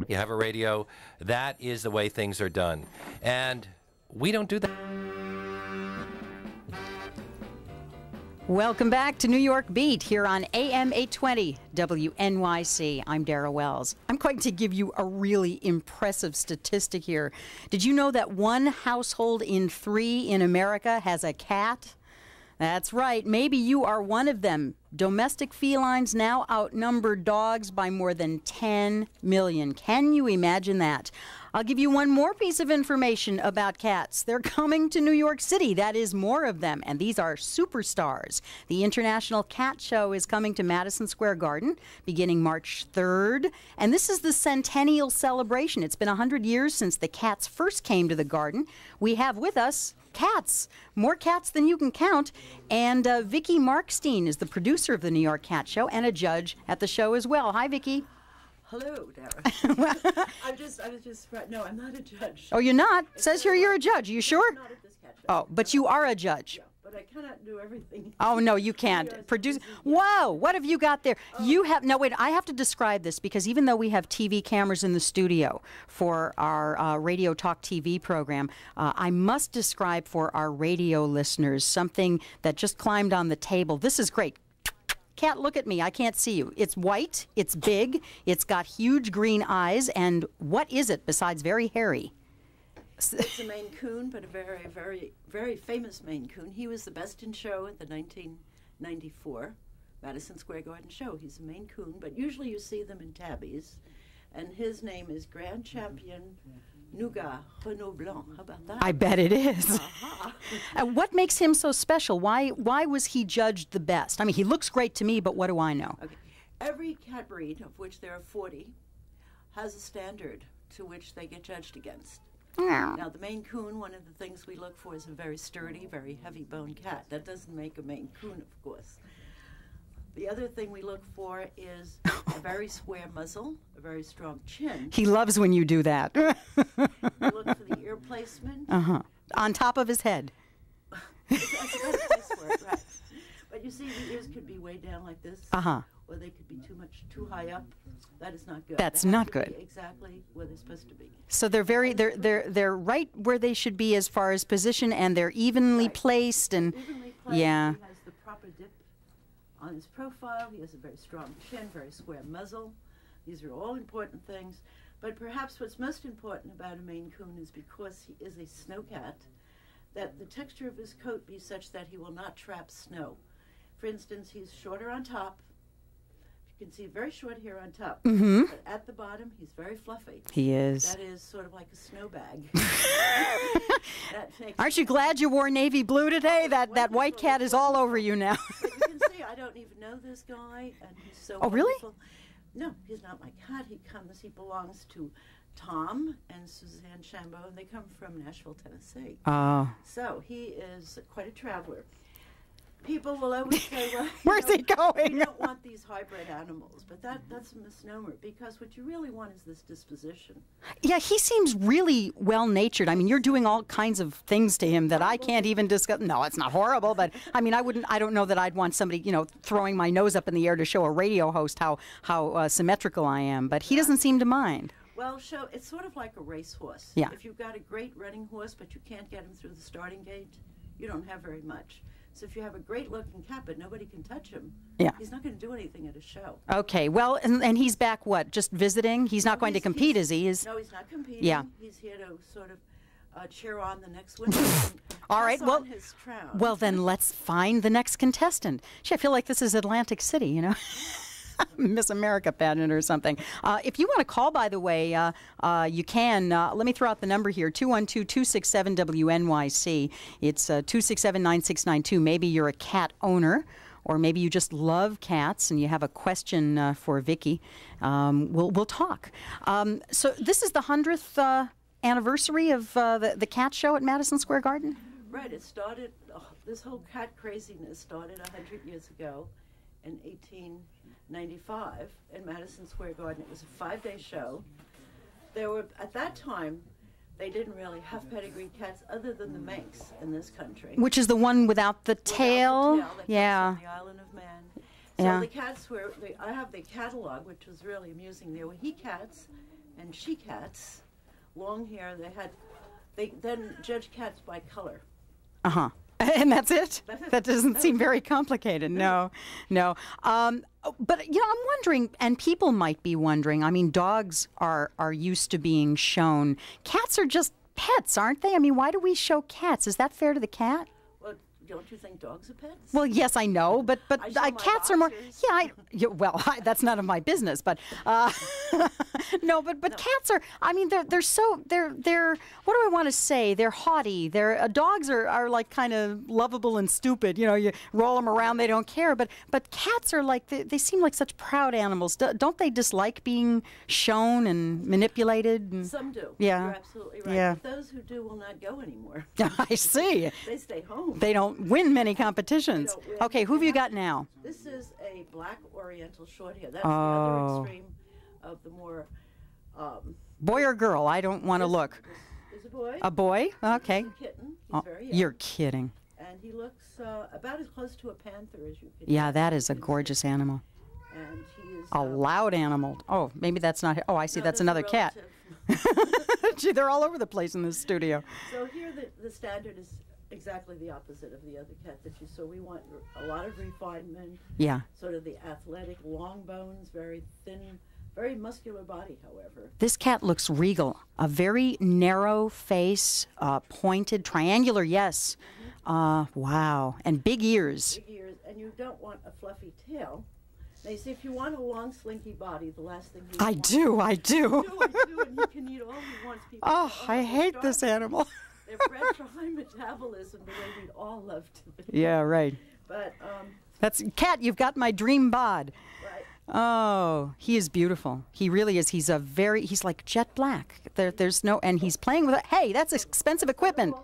you have a radio. That is the way things are done. And we don't do that. Welcome back to New York Beat here on AM 820 WNYC. I'm Dara Wells. I'm going to give you a really impressive statistic here. Did you know that 1 household in 3 in America has a cat? That's right. Maybe you are one of them. Domestic felines now outnumber dogs by more than 10 million. Can you imagine that? I'll give you one more piece of information about cats. They're coming to New York City. That is, more of them. And these are superstars. The International Cat Show is coming to Madison Square Garden beginning March 3rd. And this is the centennial celebration. It's been 100 years since the cats first came to the garden. We have with us cats, more cats than you can count. And Vicki Markstein is the producer of the New York Cat Show and a judge at the show as well. Hi, Vicki. Hello, Dara. I was just, no, I'm not a judge. Oh, you're not? It says here you're a judge. Are you sure? Not at this cat show. Oh, but you are a judge. Yeah, but I cannot do everything. Oh, no, you can't. Produce. Whoa, what have you got there? You have, no, wait, I have to describe this because even though we have TV cameras in the studio for our Radio Talk TV program, I must describe for our radio listeners something that just climbed on the table. This is great. Cat, look at me. I can't see you. It's white. It's big. It's got huge green eyes. And what is it besides very hairy? It's a Maine Coon, but a very, very, very famous Maine Coon. He was the best in show at the 1994 Madison Square Garden show. He's a Maine Coon, but usually you see them in tabbies. And his name is Grand Champion Nougat Renaud Blanc. How about that? I bet it is. What makes him so special? Why was he judged the best? I mean, he looks great to me, but what do I know? Okay. Every cat breed, of which there are 40, has a standard to which they get judged against. Now, the Maine Coon, one of the things we look for is a very sturdy, very heavy-boned cat. That doesn't make a Maine Coon, of course. The other thing we look for is a very square muzzle, a very strong chin. He loves when you do that. We look for the ear placement. On top of his head. That's the best place for it, right. But you see, the ears could be way down like this. Or they could be too high up. That is not good. That's they have not to good. Be exactly where they're supposed to be. So they're right where they should be as far as position, and they're evenly placed, and evenly placed. Yeah. He has the proper dip on his profile. He has a very strong chin, very square muzzle. These are all important things. But perhaps what's most important about a Maine Coon is because he is a snow cat, that the texture of his coat be such that he will not trap snow. For instance, he's shorter on top. You can see very short hair on top. But at the bottom, he's very fluffy. He is. That is sort of like a snow bag. Aren't you glad you wore navy blue today? That white cat is all over you now. But you can see I don't even know this guy, and he's so Oh, really? wonderful. No, he's not my cat. He belongs to Tom and Suzanne Shambo, and they come from Nashville, Tennessee. So he is quite a traveler. People will always say, well, where's he going? You don't want these hybrid animals, but that's a misnomer, because what you really want is this disposition. Yeah, he seems really well-natured. I mean, you're doing all kinds of things to him that I can't even discuss. No, it's not horrible, but I mean, I don't know that I'd want somebody, throwing my nose up in the air to show a radio host how symmetrical I am, but he doesn't seem to mind. Well, it's sort of like a racehorse. Yeah. If you've got a great running horse, but you can't get him through the starting gate, you don't have very much. So if you have a great-looking cat, but nobody can touch him, he's not going to do anything at a show. Okay, well, and he's back, what, just visiting? He's not going to compete, is he? No, he's not competing. Yeah. He's here to sort of cheer on the next winner. All right, well, his crown. Well, then let's find the next contestant. Gee, I feel like this is Atlantic City, Miss America pageant or something. If you want to call, by the way, you can. Let me throw out the number here, 212-267-WNYC. It's 267-9692. Maybe you're a cat owner, or maybe you just love cats and you have a question for Vicki. We'll talk. So this is the 100th anniversary of the cat show at Madison Square Garden? Right. It started, this whole cat craziness started 100 years ago in 1895 in Madison Square Garden. It was a 5-day show. There were, at that time, they didn't really have pedigree cats other than the Manx in this country. Which is the one without the tail? That comes from the Island of Man. So the cats were, I have the catalog, which was really amusing. There were he cats and she cats, long hair. They then judge cats by color. Uh-huh. And that's it? That doesn't seem very complicated. No. But, I'm wondering, and people might be wondering, I mean, dogs are used to being shown. Cats are just pets, aren't they? I mean, why do we show cats? Is that fair to the cat? Well, don't you think dogs are pets? Well, yes, I know, but cats are more. Yeah, that's none of my business. But no, but cats are. I mean, they're What do I want to say? They're haughty. Dogs are like kind of lovable and stupid. You roll them around, they don't care. But cats are like they seem like such proud animals. Don't they dislike being shown and manipulated? Some do. Yeah, you're absolutely right. Yeah. But those who do will not go anymore. I see. They stay home. They don't win many competitions. Okay, who have you got now? This is a black Oriental Shorthair. That's the other extreme of the more. Boy or girl? I don't want to look. This is a boy. A boy? Okay. He's a kitten. He's very young. You're kidding. And he looks about as close to a panther as you can. Yeah, that is a gorgeous animal. And he is a loud animal. Oh, maybe that's not. Oh, I see. That's another cat. Gee, they're all over the place in this studio. So here the standard is exactly the opposite of the other cat that you saw. We want a lot of refinement. Yeah. Sort of the athletic, long bones, very thin, very muscular body, however. This cat looks regal. A very narrow face, pointed, triangular, yes. Wow. And big ears. Big ears. And you don't want a fluffy tail. Now, you see, if you want a long, slinky body, the last thing you want... I do. I do, and he can eat all he wants. People I hate this animal. They're bred for high metabolism the way we'd all love to be. Yeah, right. But, that's... Cat, you've got my dream bod. Right. Oh, he is beautiful. He really is. He's like jet black. There's no... And he's playing with... Hey, that's expensive equipment.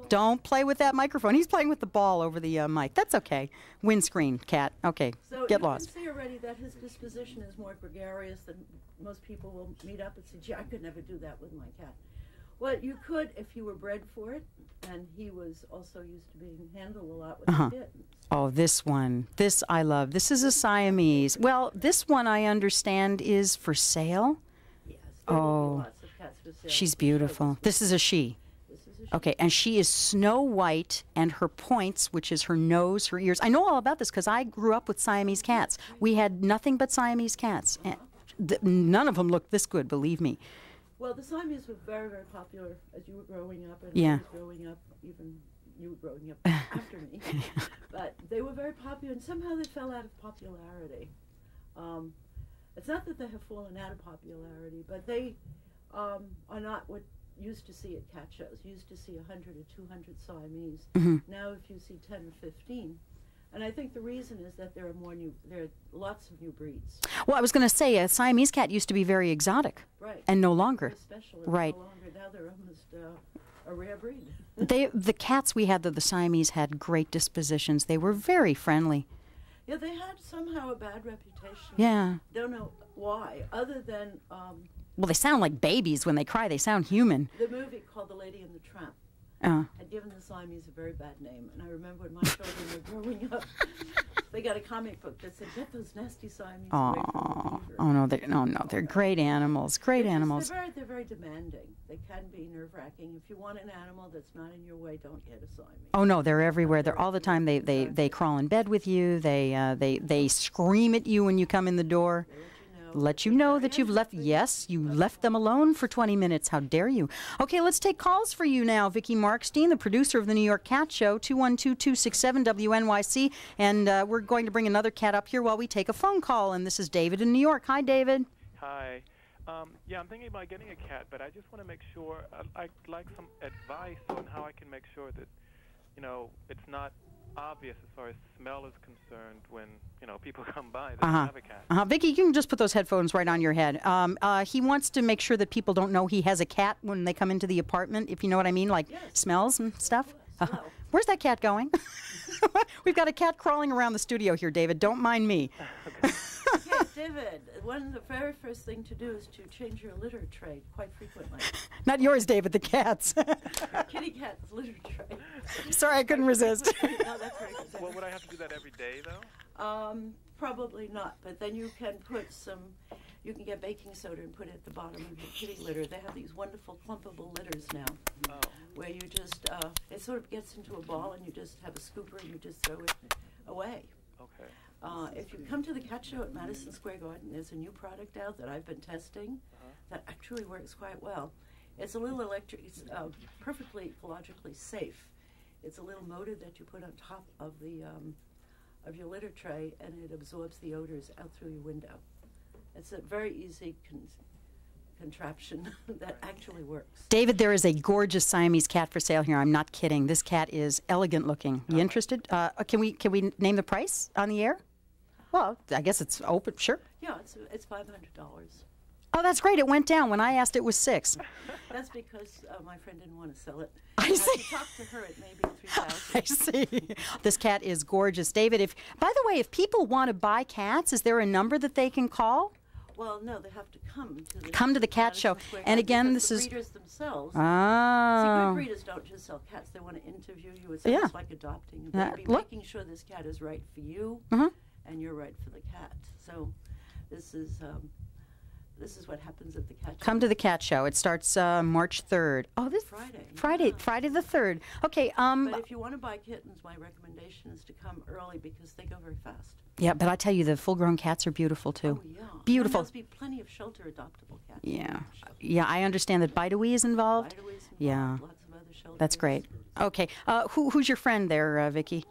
Don't play with that microphone. He's playing with the ball over the mic. That's okay. Windscreen, cat. Okay, so get lost. So you can see already that his disposition is more gregarious than most people will meet up and say, gee, I could never do that with my cat. Well, you could if you were bred for it, and he was also used to being handled a lot with the kittens. Oh, this one. This I love. This is a Siamese. Well, this one I understand is for sale. Yes, there will be lots of cats for sale. She's beautiful. This is a she. Okay, and she is snow white, and her points, which is her nose, her ears. I know all about this because I grew up with Siamese cats. We had nothing but Siamese cats. And none of them looked this good, believe me. Well, the Siamese were very, very popular as you were growing up, and yeah. I was growing up, even you were growing up after me. But they were very popular, and somehow they fell out of popularity. It's not that they have fallen out of popularity, but they are not what used to see at cat shows. Used to see 100 or 200 Siamese. Now if you see 10 or 15. And I think the reason is that there are lots of new breeds. Well, I was going to say, a Siamese cat used to be very exotic. Right. And no longer. Special. Right. No longer. Now they're almost a rare breed. The cats we had, the Siamese, had great dispositions. They were very friendly. Yeah, they had somehow a bad reputation. Yeah. Don't know why, other than... well, they sound like babies when they cry. They sound human. The movie called The Lady and the Tramp had given the Siamese a very bad name. And I remember when my children were growing up, they got a comic book that said, get those nasty Siamese away from the beaver. Oh, no, they're great animals. Great animals. They're very demanding. They can be nerve-wracking. If you want an animal that's not in your way, don't get a Siamese. Oh, no, they're everywhere. They're all the time. They crawl in bed with you. They scream at you when you come in the door. Let you know that you've left. Yes, you left them alone for 20 minutes. How dare you? Okay, let's take calls for you now. Vicki Markstein, the producer of the New York Cat Show, 212-267-WNYC. And we're going to bring another cat up here while we take a phone call. And this is David in New York. Hi, David. Hi. Yeah, I'm thinking about getting a cat, but I just want to make sure, I'd like some advice on how I can make sure that, it's not obvious as far as smell is concerned when people come by that have a cat. Vicki, you can just put those headphones right on your head. He wants to make sure that people don't know he has a cat when they come into the apartment, if you know what I mean, like smells and stuff. Where's that cat going? We've got a cat crawling around the studio here, David. Don't mind me. Yes, David, the very first thing to do is to change your litter tray quite frequently. Not yours, David, the cat's. Kitty cat's litter tray. Sorry, I couldn't resist. No, that's very good. Well, would I have to do that every day, though? Probably not, but then you can put some, You can get baking soda and put it at the bottom of your kitty litter. They have these wonderful clumpable litters now, where you just, it sort of gets into a ball and you just have a scooper and you just throw it away. Okay. If you come to the cat show at Madison Square Garden, there's a new product out that I've been testing that actually works quite well. It's a little electric, it's perfectly ecologically safe. It's a little motor that you put on top of the of your litter tray, and it absorbs the odors out through your window. It's a very easy contraption that actually works. David, there is a gorgeous Siamese cat for sale here. I'm not kidding. This cat is elegant looking. You interested? Can we name the price on the air? Well, I guess it's open. Sure. Yeah, it's $500. Oh, that's great. It went down. When I asked, it was $600. That's because my friend didn't want to sell it. I see. If you talk to her, it may be $3,000. I see. This cat is gorgeous. David, by the way, if people want to buy cats, is there a number that they can call? Well, no, they have to come to the cat show. And again, this the is breeders themselves. See, Oh. good breeders don't just sell cats. They want to interview you. It's almost like adopting a baby, look. making sure this cat is right for you and you're right for the cat. So this is what happens at the cat show. Come to the cat show. It starts March 3rd. Oh, this Friday the 3rd. Okay. But if you want to buy kittens, my recommendation is to come early because they go very fast. Yeah, but I tell you, the full-grown cats are beautiful too. Oh, yeah. Beautiful. There must be plenty of shelter adoptable cats. Yeah. Yeah, I understand that Bite-A-Wee is involved. Bite-A-Wee's involved, Yeah. lots of other shelters. That's great. Okay. Who's your friend there, Vicki?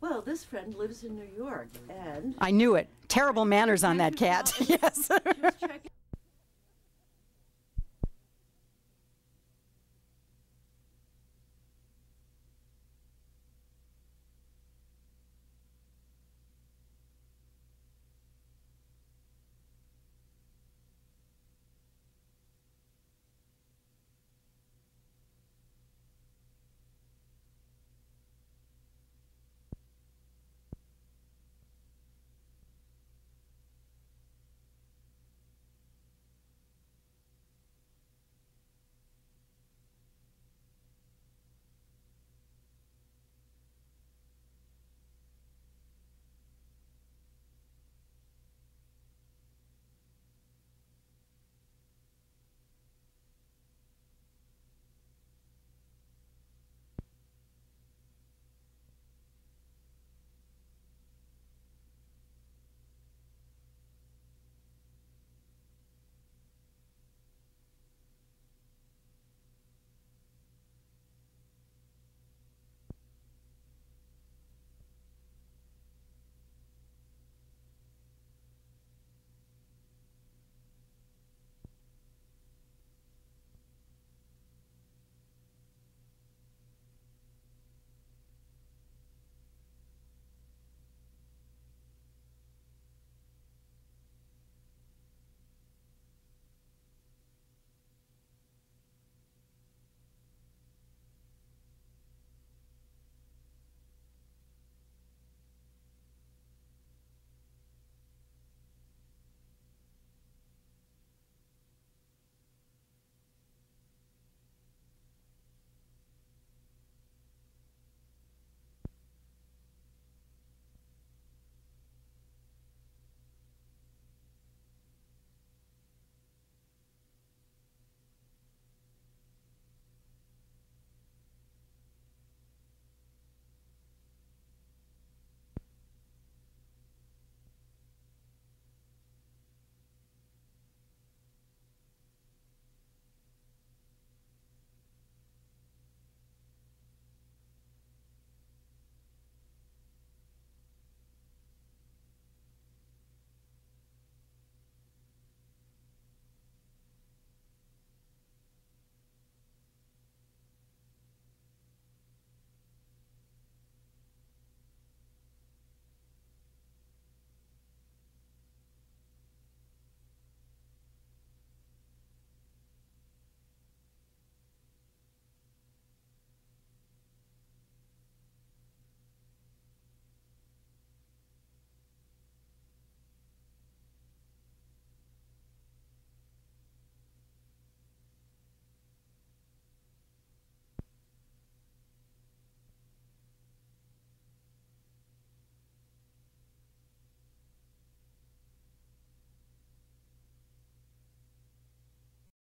Well, this friend lives in New York, and I knew it. Terrible manners on that cat. Yes. she was checking